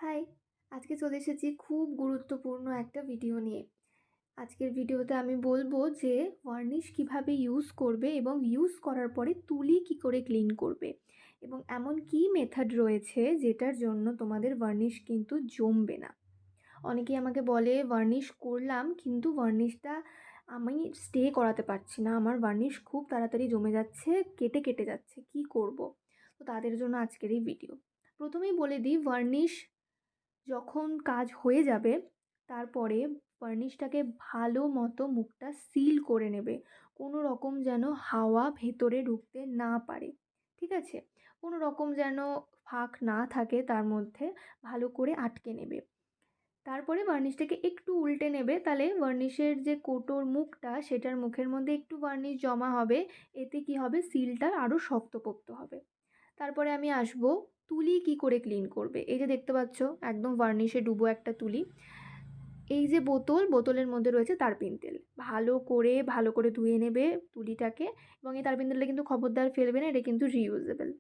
High! আজকে চলে এসেছি খুব গুরুত্বপূর্ণ একটা ভিডিও নিয়ে। আজকের ভিডিওতে আমি বলব যে ভার্নিশ কিভাবে ইউজ করবে এবং ইউজ করার পরে তুলি কি করে ক্লিন করবে এবং এমন কি মেথড রয়েছে যেটার জন্য তোমাদের ভার্নিশ কিন্তু জমবে না। অনেকেই আমাকে বলে ভার্নিশ করলাম কিন্তু ভার্নিশটা আমি স্টে করাতে পারছি না। আমার ভার্নিশ খুব তাড়াতাড়ি জমে যাচ্ছে, কেটে যাচ্ছে। কি করব? তো তাদের জন্য আজকের এই ভিডিও। প্রথমেই বলে দিই ভার্নিশ যখন কাজ হয়ে যাবে তারপরে ফার্নিশটাকে ভালো মতো মুখটা সিল করে নেবে। কোনো রকম যেন হাওয়া ভেতরে ঢুকতে না পারে। ঠিক আছে? কোনো রকম যেন ফাঁক না থাকে তার মধ্যে, ভালো করে আটকে নেবে। তারপরে ভার্নিশটাকে একটু উল্টে নেবে, তাহলে ভার্নিশের যে কৌটোর মুখটা সেটার মুখের মধ্যে একটু ভার্নিশ জমা হবে। এতে কি হবে, সিলটা আরও শক্তপোক্ত হবে। তারপরে আমি আসবো তুলি কি করে ক্লিন করবে। এই যে দেখতে পাচ্ছ একদম ভার্নিশে ডুবো একটা তুলি। এই যে বোতলের মধ্যে রয়েছে তারপিন তেল। ভালো করে ধুয়ে নেবে তুলিটাকে এবং এই তারপিন তেলটা কিন্তু খবরদার ফেলবে না, এটা কিন্তু রিইউজেবল।